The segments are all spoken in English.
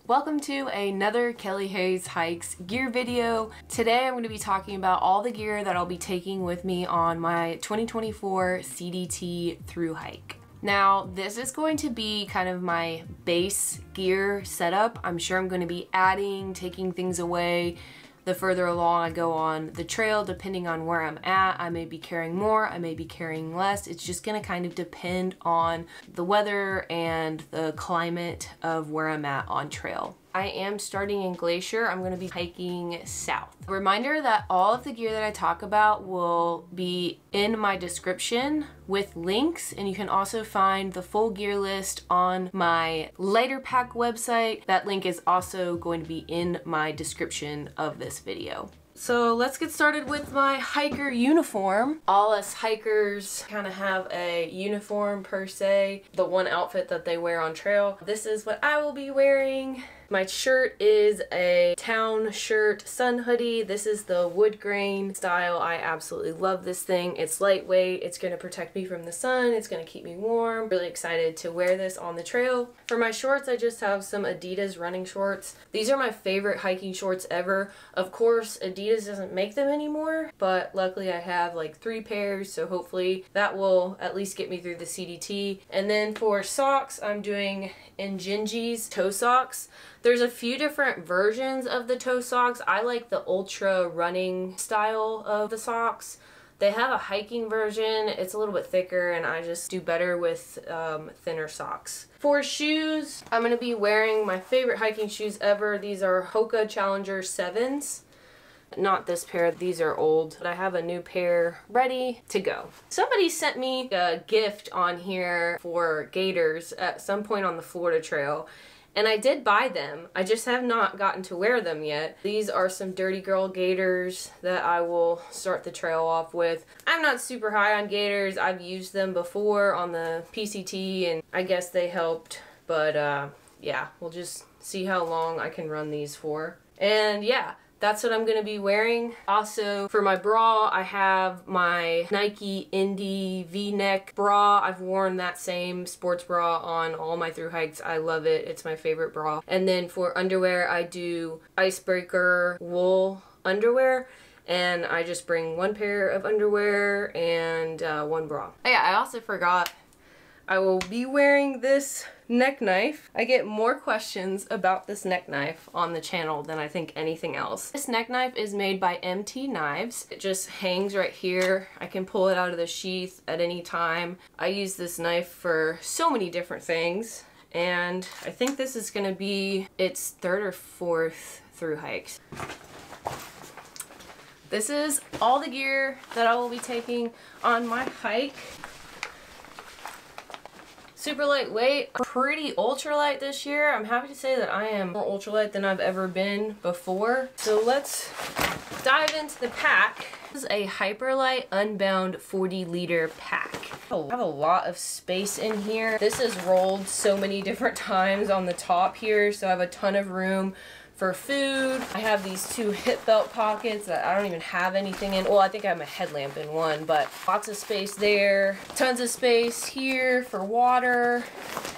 Welcome to another Kelly Hayes Hikes gear video. Today I'm going to be talking about all the gear that I'll be taking with me on my 2024 CDT thru hike. Now this is going to be kind of my base gear setup. I'm sure I'm going to be adding, taking things away the further along I go on the trail, depending on where I'm at. I may be carrying more, I may be carrying less. It's just gonna kind of depend on the weather and the climate of where I'm at on trail. I am starting in Glacier. I'm gonna be hiking south. A reminder that all of the gear that I talk about will be in my description with links, and you can also find the full gear list on my Lighter Pack website. That link is also going to be in my description of this video. So let's get started with my hiker uniform. All us hikers kind of have a uniform per se, the one outfit that they wear on trail. This is what I will be wearing. My shirt is a town shirt sun hoodie. This is the wood grain style. I absolutely love this thing. It's lightweight. It's going to protect me from the sun. It's going to keep me warm. Really excited to wear this on the trail. For my shorts, I just have some Adidas running shorts. These are my favorite hiking shorts ever. Of course, Adidas doesn't make them anymore, but luckily I have like 3 pairs, so hopefully that will at least get me through the CDT. And then for socks, I'm doing Injinji's toe socks. There's a few different versions of the toe socks. I like the ultra running style of the socks. They have a hiking version. It's a little bit thicker and I just do better with thinner socks. For shoes, I'm going to be wearing my favorite hiking shoes ever. These are Hoka Challenger 7s. Not this pair, these are old, but I have a new pair ready to go. Somebody sent me a gift on here for gaiters at some point on the Florida Trail, and I did buy them. I just have not gotten to wear them yet. These are some Dirty Girl gaiters that I will start the trail off with. I'm not super high on gaiters. I've used them before on the PCT and I guess they helped, but yeah, we'll just see how long I can run these for. And yeah, that's what I'm going to be wearing. Also, for my bra, I have my Nike Indy V-neck bra. I've worn that same sports bra on all my thru hikes. I love it. It's my favorite bra. And then for underwear, I do Icebreaker wool underwear. And I just bring 1 pair of underwear and 1 bra. Oh yeah, I also forgot I will be wearing this neck knife. I get more questions about this neck knife on the channel than I think anything else. This neck knife is made by MT Knives. It just hangs right here. I can pull it out of the sheath at any time. I use this knife for so many different things, and I think this is gonna be its 3rd or 4th thru hikes. This is all the gear that I will be taking on my hike. Super lightweight, pretty ultralight this year. I'm happy to say that I am more ultralight than I've ever been before. So let's dive into the pack. This is a Hyperlight Unbound 40-liter pack. I have a lot of space in here. This is rolled so many different times on the top here, so I have a ton of room for food. I have these 2 hip belt pockets that I don't even have anything in. Well, I think I have my headlamp in one, but lots of space there. Tons of space here for water.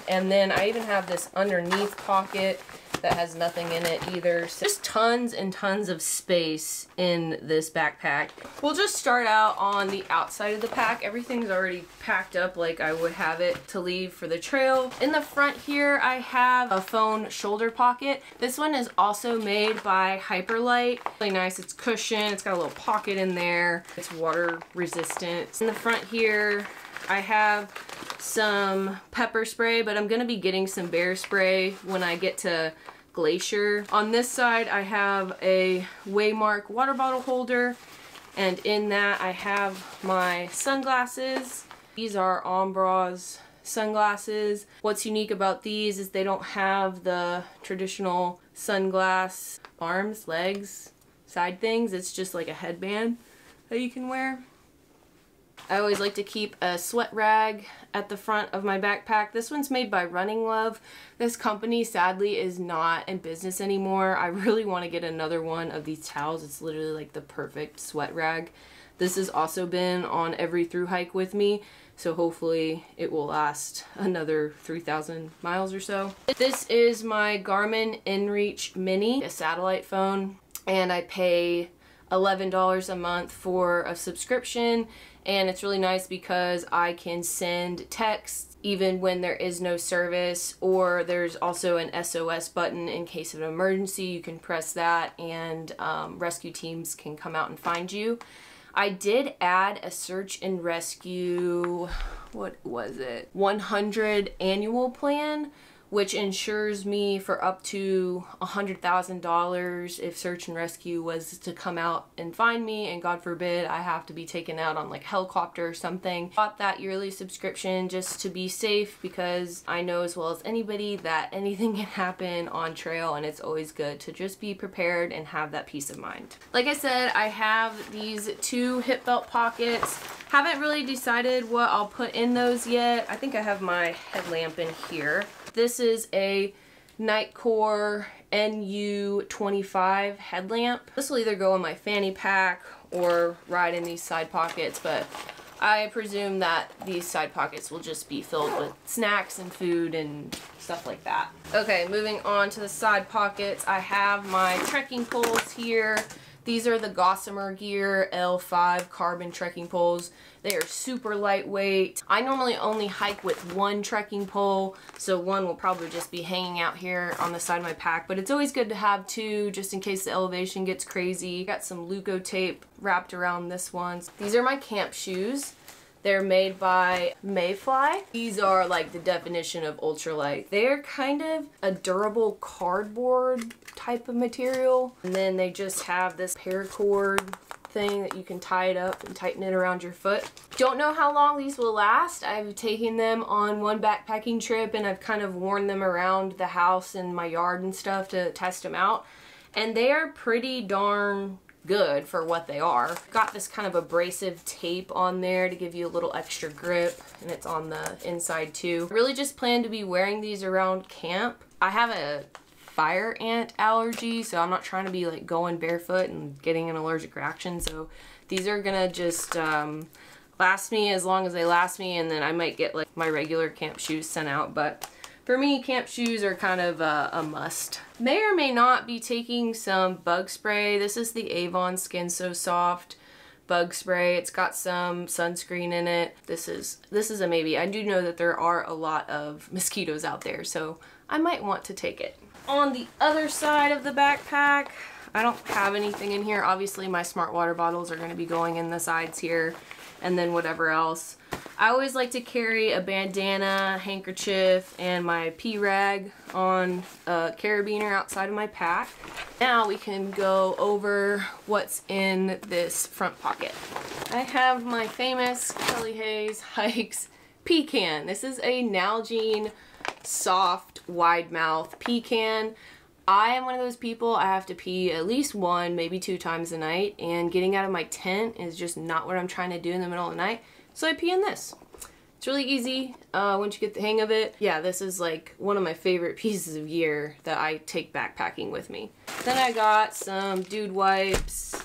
And then I even have this underneath pocket that has nothing in it either. So just tons and tons of space in this backpack. We'll just start out on the outside of the pack. Everything's already packed up like I would have it to leave for the trail. In the front here, I have a phone shoulder pocket. This one is also made by Hyperlight. Really nice. It's cushioned. It's got a little pocket in there. It's water resistant. In the front here, I have some pepper spray, but I'm gonna be getting some bear spray when I get to Glacier. On this side, I have a Waymark water bottle holder, and in that I have my sunglasses. These are Ambros sunglasses. What's unique about these is they don't have the traditional sunglass arms, legs, side things. It's just like a headband that you can wear. I always like to keep a sweat rag at the front of my backpack. This one's made by Running Love. This company sadly is not in business anymore. I really want to get another one of these towels. It's literally like the perfect sweat rag. This has also been on every thru hike with me. so hopefully it will last another 3,000 miles or so. This is my Garmin InReach Mini, a satellite phone, and I pay $11 a month for a subscription, and it's really nice because I can send texts even when there is no service, or there's also an SOS button in case of an emergency. You can press that and rescue teams can come out and find you. I did add a search and rescue, what was it, 100 annual plan, which insures me for up to $100,000 if search and rescue was to come out and find me, and God forbid I have to be taken out on like helicopter or something. Bought that yearly subscription just to be safe, because I know as well as anybody that anything can happen on trail, and it's always good to just be prepared and have that peace of mind. Like I said, I have these 2 hip belt pockets. Haven't really decided what I'll put in those yet. I think I have my headlamp in here. This is a Nitecore NU25 headlamp. This will either go in my fanny pack or ride in these side pockets, but I presume that these side pockets will just be filled with snacks and food and stuff like that. Okay, moving on to the side pockets, I have my trekking poles here. These are the Gossamer Gear L5 carbon trekking poles. They are super lightweight. I normally only hike with 1 trekking pole, so 1 will probably just be hanging out here on the side of my pack, but it's always good to have 2 just in case the elevation gets crazy. Got some Luco tape wrapped around this one. These are my camp shoes. They're made by Mayfly. These are like the definition of ultralight. They're kind of a durable cardboard type of material. And then they just have this paracord thing that you can tie it up and tighten it around your foot. Don't know how long these will last. I've taken them on one backpacking trip and I've kind of worn them around the house and my yard and stuff to test them out. And they are pretty darn good for what they are. Got this kind of abrasive tape on there to give you a little extra grip, and it's on the inside too. I really just plan to be wearing these around camp. I have a fire ant allergy, so I'm not trying to be like going barefoot and getting an allergic reaction, so these are gonna just last me as long as they last me, and then I might get like my regular camp shoes sent out, but for me, camp shoes are kind of a must. May or may not be taking some bug spray. This is the Avon Skin So Soft bug spray. It's got some sunscreen in it. This is a maybe. I do know that there are a lot of mosquitoes out there, so I might want to take it. On the other side of the backpack, I don't have anything in here. Obviously, my smart water bottles are going to be going in the sides here, and then whatever else. I always like to carry a bandana, handkerchief, and my pee rag on a carabiner outside of my pack. Now we can go over what's in this front pocket. I have my famous Kelly Hayes Hikes pecan. This is a Nalgene soft wide mouth pecan. I am one of those people, I have to pee at least 1, maybe 2 times a night, and getting out of my tent is just not what I'm trying to do in the middle of the night. So I pee in this. It's really easy once you get the hang of it. Yeah, this is like one of my favorite pieces of gear that I take backpacking with me. Then I got some dude wipes,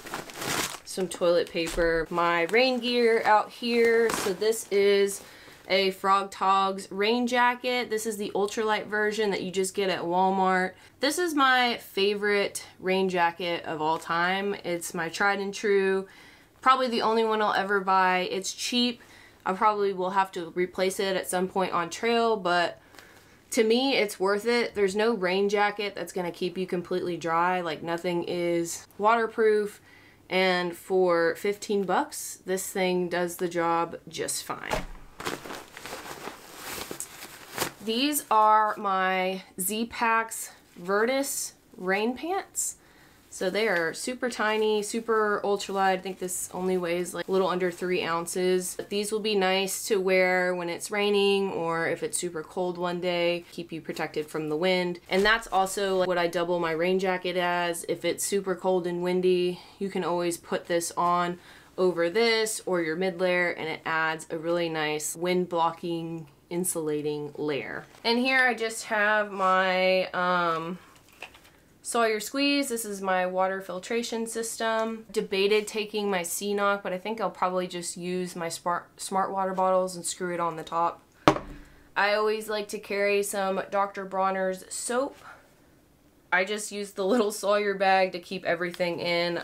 some toilet paper, my rain gear out here. So this is a Frog Togs rain jacket. This is the ultralight version that you just get at Walmart. This is my favorite rain jacket of all time. It's my tried and true. Probably the only one I'll ever buy. It's cheap. I probably will have to replace it at some point on trail, but to me, it's worth it. There's no rain jacket that's gonna keep you completely dry. Like, nothing is waterproof, and for 15 bucks, this thing does the job just fine. These are my Z-Packs Virtus rain pants. So they are super tiny, super ultralight. I think this only weighs like a little under 3 ounces. But these will be nice to wear when it's raining or if it's super cold one day, keep you protected from the wind. And that's also what I double my rain jacket as. If it's super cold and windy, you can always put this on over this or your mid layer, and it adds a really nice wind blocking, insulating layer. And here I just have my Sawyer Squeeze, this is my water filtration system. Debated taking my CNOC, but I think I'll probably just use my smart water bottles and screw it on the top. I always like to carry some Dr. Bronner's soap. I just use the little Sawyer bag to keep everything in.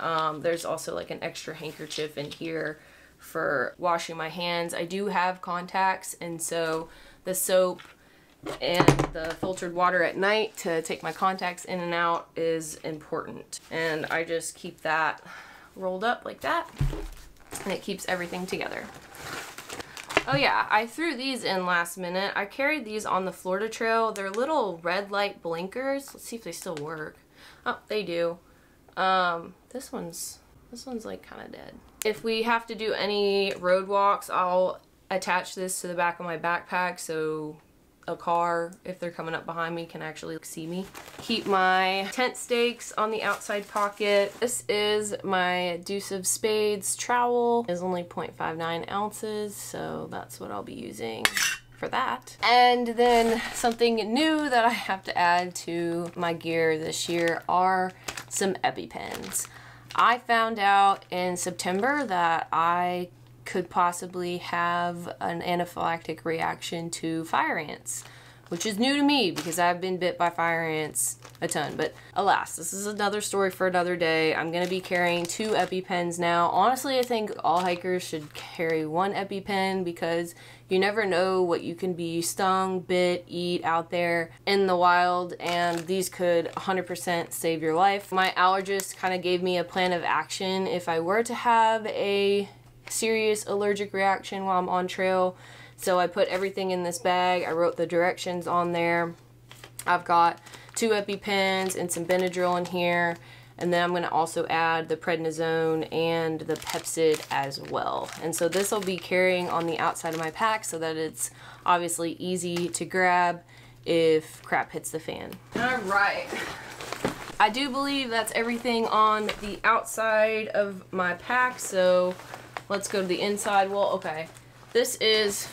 There's also like an extra handkerchief in here for washing my hands. I do have contacts, and so the soap and the filtered water at night to take my contacts in and out is important. And I just keep that rolled up like that, and it keeps everything together. Oh yeah, I threw these in last minute. I carried these on the Florida Trail. They're little red light blinkers. Let's see if they still work. Oh, they do. This one's like kind of dead. If we have to do any road walks, I'll attach this to the back of my backpack so a car, if they're coming up behind me, can actually see me. Keep my tent stakes on the outside pocket. This is my Deuce of Spades trowel. It's only 0.59 ounces, so that's what I'll be using for that. And then something new that I have to add to my gear this year are some EpiPens. I found out in September that I could possibly have an anaphylactic reaction to fire ants, which is new to me because I've been bit by fire ants a ton. But alas, this is another story for another day. I'm going to be carrying 2 EpiPens now. Honestly, I think all hikers should carry 1 EpiPen because you never know what you can be stung, bit, eat out there in the wild, and these could 100% save your life. My allergist kind of gave me a plan of action if I were to have a serious allergic reaction while I'm on trail. So I put everything in this bag. I wrote the directions on there. I've got 2 EpiPens and some Benadryl in here, and then I'm going to also add the prednisone and the Pepcid as well. And so this will be carrying on the outside of my pack so that it's obviously easy to grab if crap hits the fan. All right. I do believe that's everything on the outside of my pack, so let's go to the inside. Well, okay, this is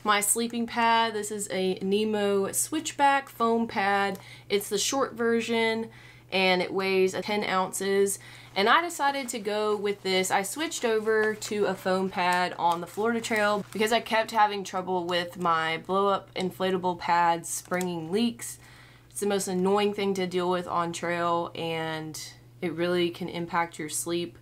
my sleeping pad. This is a Nemo Switchback foam pad. It's the short version and it weighs 10 ounces. And I decided to go with this. I switched over to a foam pad on the Florida Trail because I kept having trouble with my blow-up inflatable pads springing leaks. It's the most annoying thing to deal with on trail, and it really can impact your sleep.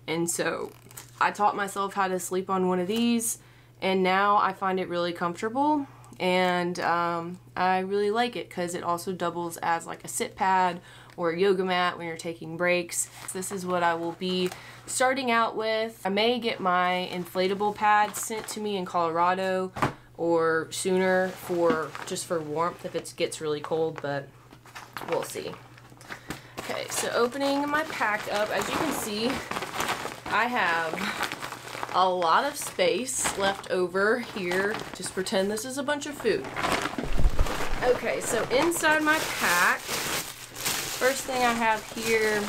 And so I taught myself how to sleep on one of these, and now I find it really comfortable, and I really like it because it also doubles as like a sit pad or a yoga mat when you're taking breaks. This is what I will be starting out with. I may get my inflatable pad sent to me in Colorado or sooner just for warmth if it gets really cold, but we'll see. Okay, so opening my pack up, as you can see, I have a lot of space left over here. Just pretend this is a bunch of food. Okay, so inside my pack, first thing I have here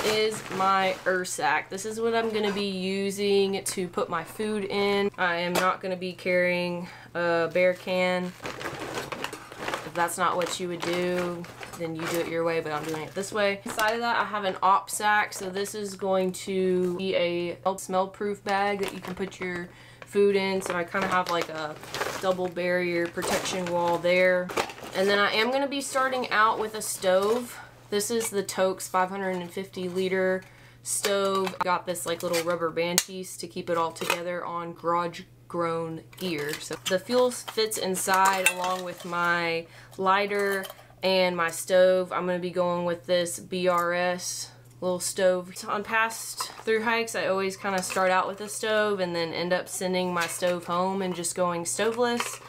is my Ursack. This is what I'm going to be using to put my food in. I am not going to be carrying a bear can. If that's not what you would do, then you do it your way, but I'm doing it this way. Inside of that, I have an op sack. So this is going to be a smell-proof bag that you can put your food in. So I kind of have like a double barrier protection wall there. And then I am going to be starting out with a stove. This is the Toaks 550 liter stove. I got this like little rubber band piece to keep it all together on Garage Grown gear. So the fuel fits inside along with my lighter and my stove. I'm going to be going with this BRS little stove. So on past through hikes, I always kind of start out with a stove and then end up sending my stove home and just going stoveless.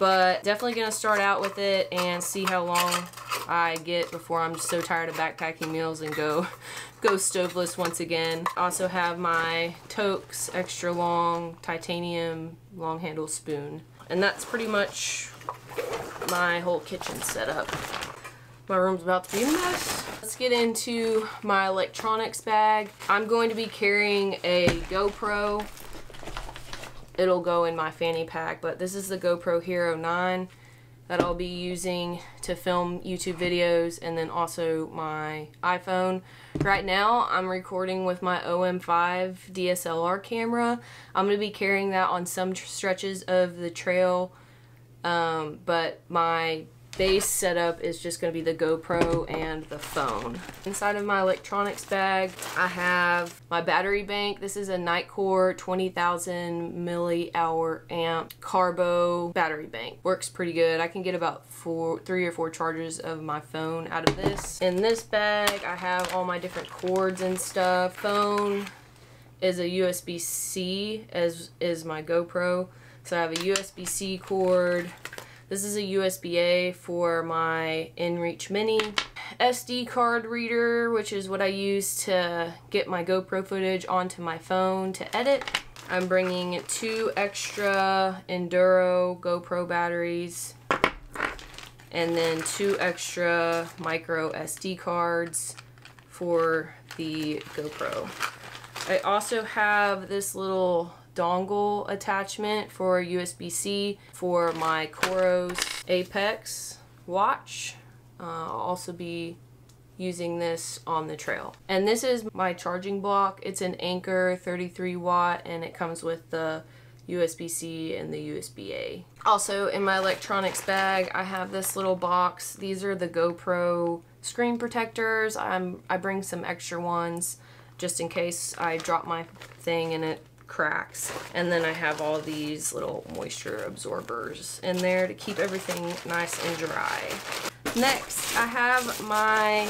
But definitely going to start out with it and see how long I get before I'm just so tired of backpacking meals and go stoveless once again. I also have my Toaks extra long titanium long handle spoon. And that's pretty much my whole kitchen setup. My room's about to be a mess. Let's get into my electronics bag. I'm going to be carrying a GoPro. It'll go in my fanny pack, but this is the GoPro Hero 9. that I'll be using to film YouTube videos, and then also my iPhone. Right now I'm recording with my OM5 DSLR camera. I'm going to be carrying that on some stretches of the trail, but my base setup is just going to be the GoPro and the phone. Inside of my electronics bag, I have my battery bank. This is a Nitecore 20,000 millihour amp Carbo battery bank. Works pretty good. I can get about 3 or 4 charges of my phone out of this. In this bag, I have all my different cords and stuff. Phone is a USB-C, as is my GoPro. So I have a USB-C cord. This is a USB-A for my InReach Mini. SD card reader, which is what I use to get my GoPro footage onto my phone to edit. I'm bringing 2 extra Enduro GoPro batteries, and then 2 extra micro SD cards for the GoPro. I also have this little dongle attachment for USB-C for my Coros Apex watch. I'll also be using this on the trail. And this is my charging block. It's an Anker 33 watt, and it comes with the USB-C and the USB-A. Also in my electronics bag, I have this little box. These are the GoPro screen protectors. I bring some extra ones just in case I drop my thing and it cracks. And then I have all these little moisture absorbers in there to keep everything nice and dry. Next, I have my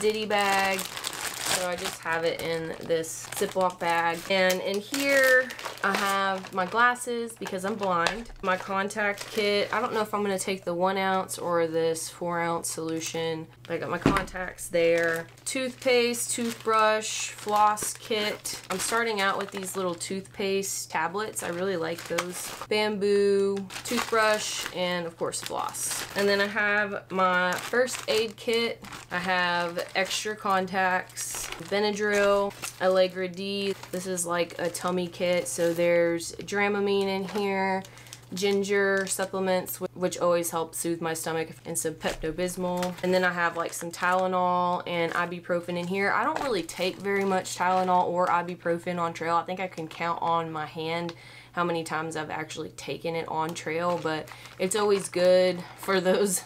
Diddy bag. So I just have it in this Ziploc bag. And in here, I have my glasses because I'm blind. My contact kit. I don't know if I'm going to take the 1 ounce or this 4 ounce solution. I got my contacts there. Toothpaste, toothbrush, floss kit. I'm starting out with these little toothpaste tablets. I really like those. Bamboo, toothbrush, and of course floss. And then I have my first aid kit. I have extra contacts, Benadryl, Allegra D. This is like a tummy kit, so there's Dramamine in here, ginger supplements, which always help soothe my stomach, and some Pepto-Bismol. And then I have like some Tylenol and ibuprofen in here. I don't really take very much Tylenol or ibuprofen on trail. I think I can count on my hand how many times I've actually taken it on trail, but it's always good for those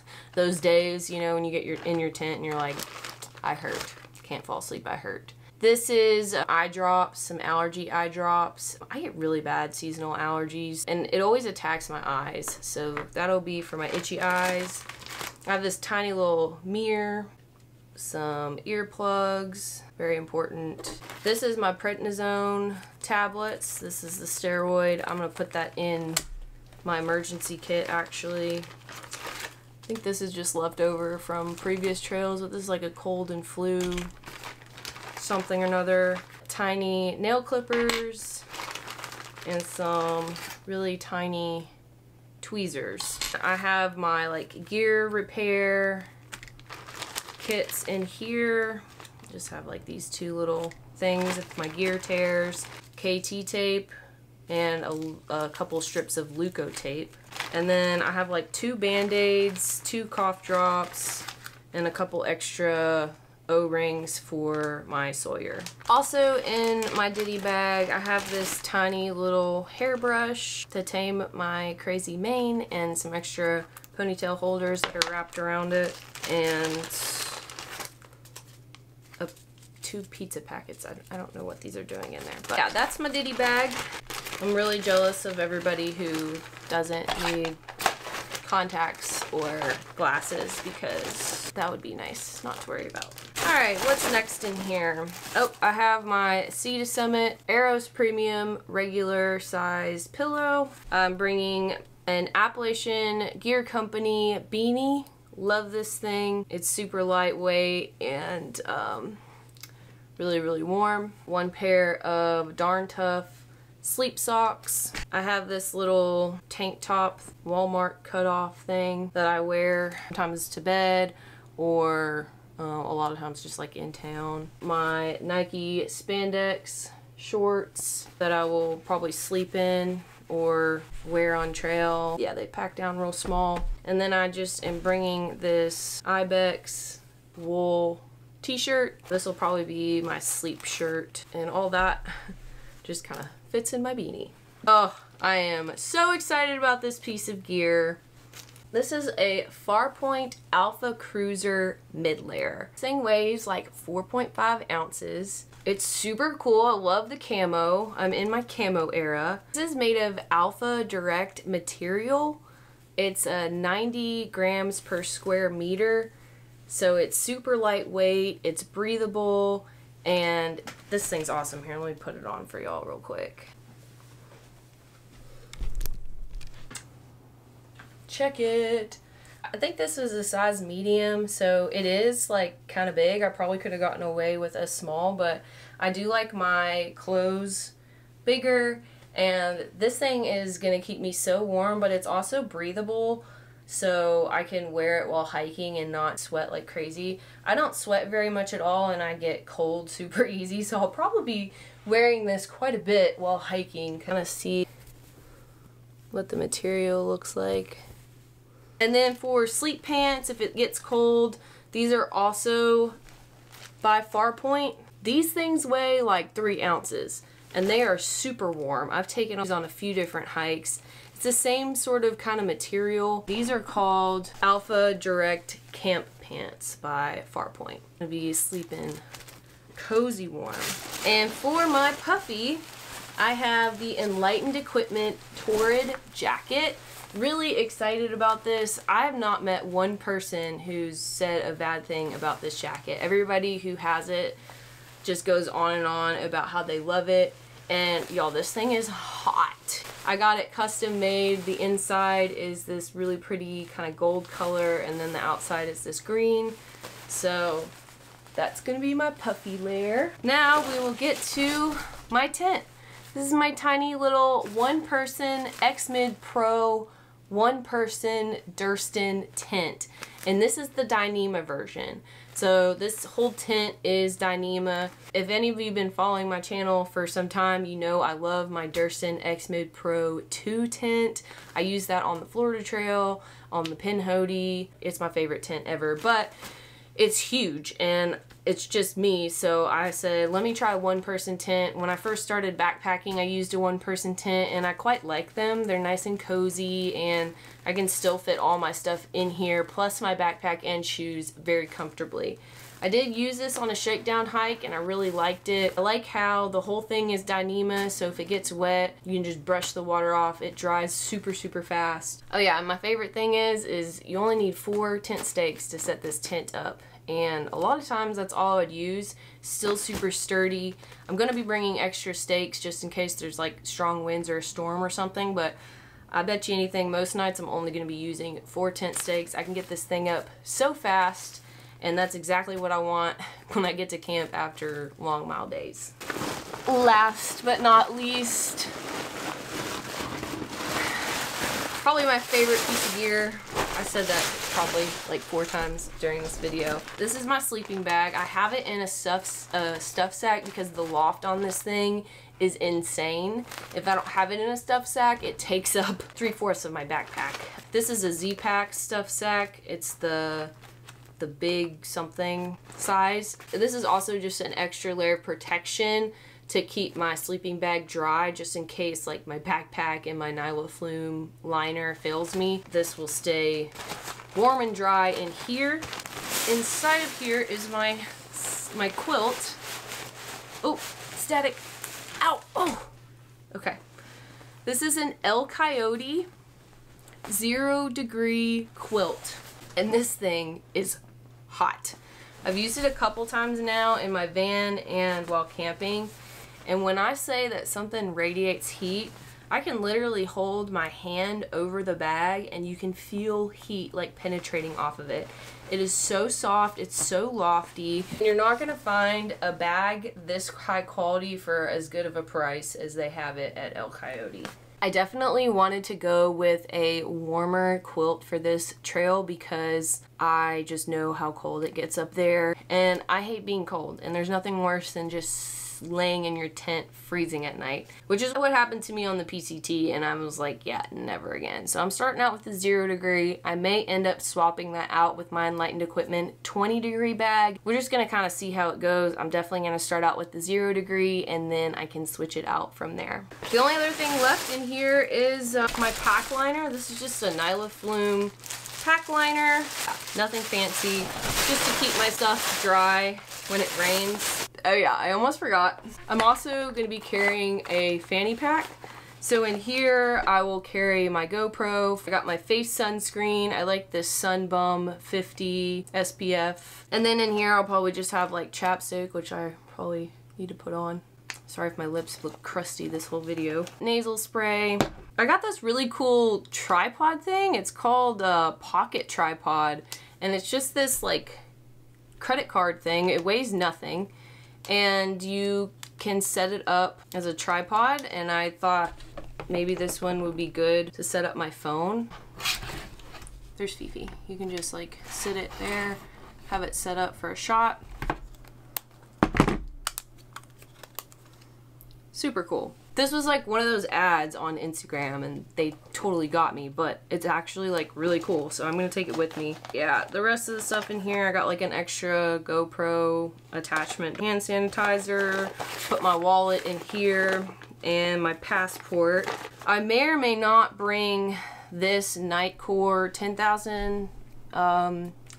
days, you know, when you get in your tent and you're like, I hurt, can't fall asleep, I hurt. This is eye drops, some allergy eye drops. I get really bad seasonal allergies, and it always attacks my eyes, so that'll be for my itchy eyes. I have this tiny little mirror, some earplugs, very important. This is my prednisone tablets. This is the steroid. I'm gonna put that in my emergency kit actually. I think this is just leftover from previous trails, but this is like a cold and flu something or another. Tiny nail clippers and some really tiny tweezers. I have my like gear repair kits in here. Just have like these 2 little things if my gear tears, KT tape, and a couple strips of Leukotape. And then I have like 2 band-aids, 2 cough drops, and a couple extra O-rings for my Sawyer. Also in my Diddy bag, I have this tiny little hairbrush to tame my crazy mane, and some extra ponytail holders that are wrapped around it, and 2 pizza packets. I don't know what these are doing in there. But yeah, that's my Diddy bag. I'm really jealous of everybody who doesn't need contacts or glasses, because that would be nice not to worry about. Alright, what's next in here? Oh, I have my Sea to Summit Eros Premium regular size pillow. I'm bringing an Appalachian Gear Company beanie. Love this thing. It's super lightweight and really, really warm. 1 pair of Darn Tough sleep socks. I have this little tank top Walmart cutoff thing that I wear sometimes to bed, or a lot of times just like in town. My Nike spandex shorts that I will probably sleep in or wear on trail. Yeah, they pack down real small. And then I just am bringing this Ibex wool t-shirt. This will probably be my sleep shirt, and all that just kind of fits in my beanie. Oh, I am so excited about this piece of gear. This is a Farpoint Alpha Cruiser mid-layer. This thing weighs like 4.5 ounces. It's super cool. I love the camo. I'm in my camo era. This is made of Alpha Direct material. It's 90 grams per square meter. So it's super lightweight, it's breathable, and this thing's awesome. Here, let me put it on for y'all real quick. Check it. I think this was a size medium, so it is like kind of big. I probably could have gotten away with a small, but I do like my clothes bigger, and this thing is gonna keep me so warm, but it's also breathable, so I can wear it while hiking and not sweat like crazy. I don't sweat very much at all, and I get cold super easy, so I'll probably be wearing this quite a bit while hiking. Kind of see what the material looks like. And then for sleep pants, if it gets cold, these are also by Farpoint. These things weigh like 3 ounces, and they are super warm. I've taken these on a few different hikes. It's the same sort of kind of material. These are called Alpha Direct Camp Pants by Farpoint. I'm gonna be sleeping cozy warm. And for my puffy, I have the Enlightened Equipment Torrid Jacket. Really excited about this. I have not met one person who's said a bad thing about this jacket. Everybody who has it just goes on and on about how they love it. And y'all, this thing is hot. I got it custom made. The inside is this really pretty kind of gold color, and then the outside is this green. So that's gonna be my puffy layer. Now we will get to my tent. This is my tiny little one-person X-Mid Pro one-person Durston tent, and this is the Dyneema version. So this whole tent is Dyneema. If any of you have been following my channel for some time, you know I love my Durston X-Mid Pro 2 tent. I use that on the Florida Trail, on the Pinhoti. It's my favorite tent ever, but it's huge and it's just me, so I said let me try a one-person tent. When I first started backpacking, I used a one-person tent and I quite like them. They're nice and cozy, and I can still fit all my stuff in here, plus my backpack and shoes very comfortably. I did use this on a shakedown hike and I really liked it. I like how the whole thing is Dyneema, so if it gets wet, you can just brush the water off. It dries super, super fast. Oh yeah, and my favorite thing is you only need 4 tent stakes to set this tent up. And a lot of times that's all I would use. Still super sturdy. I'm going to be bringing extra stakes just in case there's like strong winds or a storm or something, but I bet you anything, most nights I'm only going to be using 4 tent stakes. I can get this thing up so fast, and that's exactly what I want when I get to camp after long mile days. Last but not least, probably my favorite piece of gear. I said that probably like 4 times during this video. This is my sleeping bag. I have it in a stuff sack because the loft on this thing is insane. If I don't have it in a stuff sack, it takes up 3/4 of my backpack. This is a Z-Pack stuff sack. It's the big something size. This is also just an extra layer of protection to keep my sleeping bag dry, just in case like my backpack and my Nylaflume liner fails me. This will stay warm and dry in here. Inside of here is my quilt. Oh, static. Ow. Oh. Okay. This is an El Coyote 0 degree quilt, and this thing is hot. I've used it a couple times now in my van and while camping. And when I say that something radiates heat, I can literally hold my hand over the bag and you can feel heat like penetrating off of it. It is so soft, it's so lofty. And you're not gonna find a bag this high quality for as good of a price as they have it at El Coyote. I definitely wanted to go with a warmer quilt for this trail because I just know how cold it gets up there. And I hate being cold, and there's nothing worse than just just laying in your tent freezing at night, which is what happened to me on the PCT, and I was like, yeah, never again. So I'm starting out with the 0 degree. I may end up swapping that out with my Enlightened Equipment 20 degree bag. We're just gonna kind of see how it goes. I'm definitely gonna start out with the 0 degree, and then I can switch it out from there. The only other thing left in here is my pack liner. This is just a Nyla Flume pack liner, nothing fancy, just to keep my stuff dry when it rains. Oh yeah, I almost forgot. I'm also going to be carrying a fanny pack. So in here, I will carry my GoPro. I got my face sunscreen. I like this Sunbum 50 SPF. And then in here, I'll probably just have like chapstick, which I probably need to put on. Sorry if my lips look crusty this whole video. Nasal spray. I got this really cool tripod thing. It's called a Pocket Tripod. And it's just this like credit card thing. It weighs nothing. And you can set it up as a tripod. And I thought maybe this one would be good to set up my phone. There's Fifi. You can just like sit it there, have it set up for a shot. Super cool. This was like one of those ads on Instagram and they totally got me, but it's actually like really cool, so I'm gonna take it with me. Yeah, the rest of the stuff in here, I got like an extra GoPro attachment, hand sanitizer, put my wallet in here, and my passport. I may or may not bring this Nitecore 10,000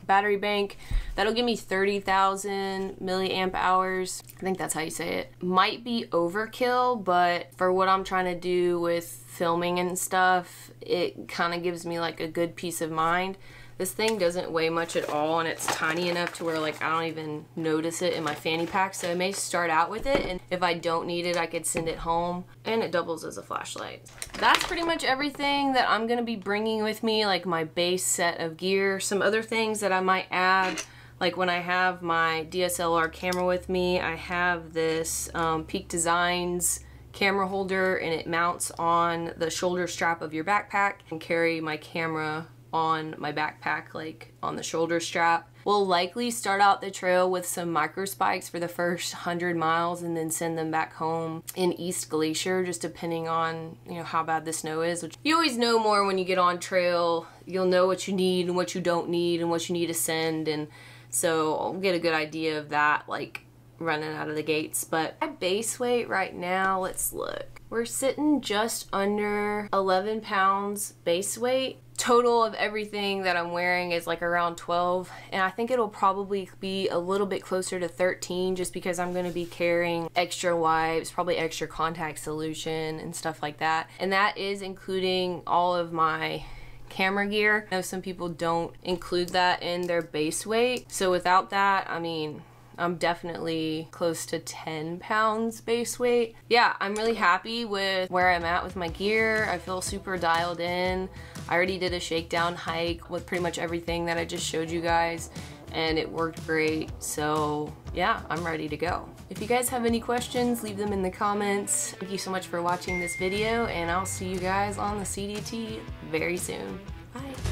battery bank. That'll give me 30,000 milliamp hours. I think that's how you say it. Might be overkill, but for what I'm trying to do with filming and stuff, it kind of gives me like a good peace of mind. This thing doesn't weigh much at all, and it's tiny enough to where like I don't even notice it in my fanny pack, so I may start out with it, and if I don't need it, I could send it home, and it doubles as a flashlight. That's pretty much everything that I'm gonna be bringing with me, like my base set of gear. Some other things that I might add, like when I have my DSLR camera with me, I have this Peak Designs camera holder, and it mounts on the shoulder strap of your backpack, and carry my camera on my backpack, like on the shoulder strap. We'll likely start out the trail with some micro spikes for the first 100 miles and then send them back home in East Glacier, just depending on, you know, how bad the snow is. Which you always know more when you get on trail. You'll know what you need and what you don't need and what you need to send, and so I'll get a good idea of that, like running out of the gates. But my base weight right now, let's look. We're sitting just under 11 pounds base weight. Total of everything that I'm wearing is like around 12, and I think it'll probably be a little bit closer to 13 just because I'm going to be carrying extra wipes, probably extra contact solution and stuff like that. And that is including all of my camera gear. I know some people don't include that in their base weight, so without that, I mean, I'm definitely close to 10 pounds base weight. Yeah, I'm really happy with where I'm at with my gear. I feel super dialed in. I already did a shakedown hike with pretty much everything that I just showed you guys, and it worked great. So yeah, I'm ready to go. If you guys have any questions, leave them in the comments. Thank you so much for watching this video, and I'll see you guys on the CDT very soon. Bye.